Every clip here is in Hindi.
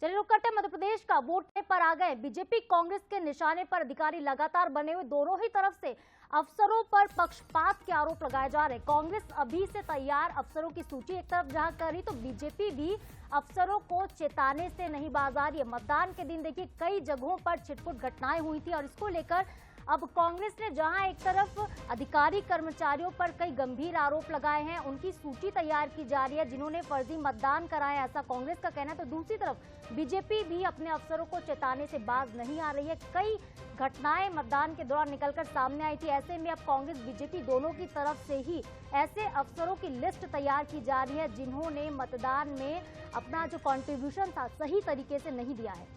चलिए रुक करते मध्य प्रदेश का वोट पर आ गए। बीजेपी कांग्रेस के निशाने पर अधिकारी लगातार बने हुए, दोनों ही तरफ से अफसरों पर पक्षपात के आरोप लगाए जा रहे। कांग्रेस अभी से तैयार अफसरों की सूची एक तरफ जहां कर रही, तो बीजेपी भी अफसरों को चेताने से नहीं बाज आ रही है। मतदान के दिन देखिए कई जगहों पर छिटपुट घटनाएं हुई थी और इसको लेकर अब कांग्रेस ने जहां एक तरफ अधिकारी कर्मचारियों पर कई गंभीर आरोप लगाए हैं, उनकी सूची तैयार की जा रही है जिन्होंने फर्जी मतदान कराया, ऐसा कांग्रेस का कहना है। तो दूसरी तरफ बीजेपी भी अपने अफसरों को चेताने से बाज नहीं आ रही है। कई घटनाएं मतदान के दौरान निकलकर सामने आई थी। ऐसे में अब कांग्रेस बीजेपी दोनों की तरफ से ही ऐसे अफसरों की लिस्ट तैयार की जा रही है जिन्होंने मतदान में अपना जो कॉन्ट्रीब्यूशन था सही तरीके से नहीं दिया है।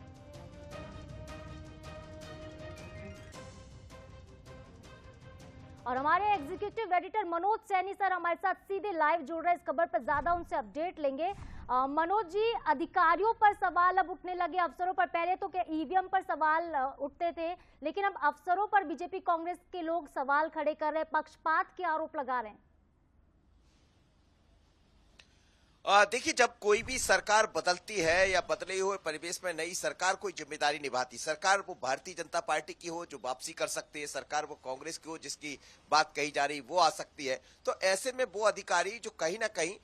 और हमारे executive editor Manoj Saini sir हमारे साथ सीधे लाइव जुड़ रहे हैं इस खबर पर, ज्यादा उनसे अपडेट लेंगे। मनोज जी, अधिकारियों पर सवाल अब उठने लगे, अफसरों पर। पहले तो क्या ईवीएम पर सवाल उठते थे, लेकिन अब अफसरों पर बीजेपी कांग्रेस के लोग सवाल खड़े कर रहे हैं, पक्षपात के आरोप लगा रहे हैं। देखिए, जब कोई भी सरकार बदलती है या बदले हुए परिवेश में नई सरकार कोई जिम्मेदारी निभाती, सरकार वो भारतीय जनता पार्टी की हो जो वापसी कर सकती है, सरकार वो कांग्रेस की हो जिसकी बात कही जा रही वो आ सकती है, तो ऐसे में वो अधिकारी जो कहीं ना कहीं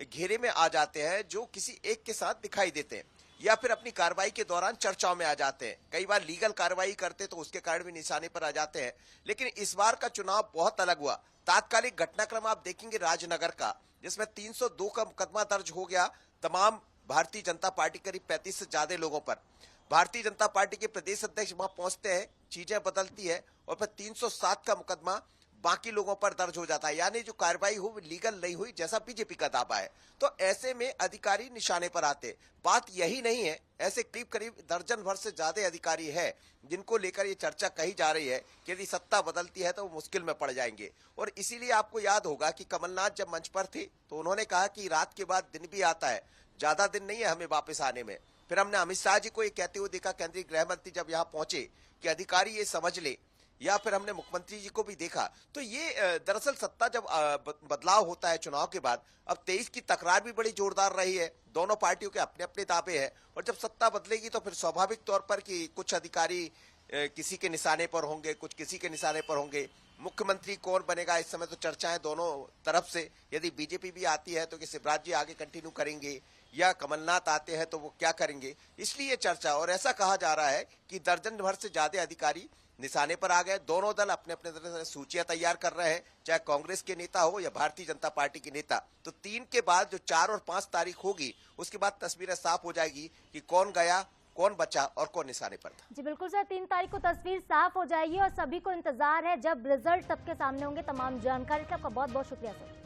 घेरे में आ जाते हैं, जो किसी एक के साथ दिखाई देते हैं या फिर अपनी कार्रवाई के दौरान चर्चाओं में आ जाते हैं, कई बार लीगल कार्रवाई करते तो उसके कारण भी निशाने पर आ जाते हैं। लेकिन इस बार का चुनाव बहुत अलग हुआ। तात्कालिक घटनाक्रम आप देखेंगे राजनगर का, जिसमें 302 का मुकदमा दर्ज हो गया तमाम भारतीय जनता पार्टी करीब 35 से ज्यादा लोगों पर। भारतीय जनता पार्टी के प्रदेश अध्यक्ष वहां पहुंचते हैं, चीजें बदलती है और फिर 307 का मुकदमा बाकी लोगों पर दर्ज हो जाता है, यानी जो कार्रवाई हुई लीगल नहीं हुई जैसा बीजेपी का दावा है। तो ऐसे में अधिकारी निशाने पर आते। बात यही नहीं है, ऐसे करीब करीब दर्जन भर से ज्यादा अधिकारी है जिनको लेकर ये चर्चा कही जा रही है कि यदि सत्ता बदलती है तो वो मुश्किल में पड़ जाएंगे। और इसीलिए आपको याद होगा कि कमलनाथ जब मंच पर थे तो उन्होंने कहा कि रात के बाद दिन भी आता है, ज्यादा दिन नहीं है हमें वापस आने में। फिर हमने अमित शाह जी को ये कहते हुए देखा, केंद्रीय गृह मंत्री जब यहाँ पहुंचे, कि अधिकारी ये समझ ले, या फिर हमने मुख्यमंत्री जी को भी देखा। तो ये दरअसल सत्ता जब बदलाव होता है चुनाव के बाद, अब 23 की तकरार भी बड़ी जोरदार रही है, दोनों पार्टियों के अपने अपने दावे हैं, और जब सत्ता बदलेगी तो फिर स्वाभाविक तौर पर कि कुछ अधिकारी किसी के निशाने पर होंगे, कुछ किसी के निशाने पर होंगे। मुख्यमंत्री कौन बनेगा इस समय तो चर्चाएं दोनों तरफ से। यदि बीजेपी भी आती है तो कि शिवराज जी आगे कंटिन्यू करेंगे या कमलनाथ आते हैं तो वो क्या करेंगे, इसलिए चर्चा। और ऐसा कहा जा रहा है कि दर्जन भर से ज्यादा अधिकारी निशाने पर आ गए। दोनों दल अपने अपने तरह से सूचियां तैयार कर रहे हैं, चाहे कांग्रेस के नेता हो या भारतीय जनता पार्टी के नेता। तो 3 के बाद जो 4 और 5 तारीख होगी, उसके बाद तस्वीरें साफ हो जाएगी कि कौन गया, कौन बचा और कौन निशाने पर था। जी बिल्कुल सर, 3 तारीख को तस्वीर साफ हो जाएगी और सभी को इंतजार है जब रिजल्ट सबके सामने होंगे। तमाम जानकारी के आपका बहुत बहुत शुक्रिया सर।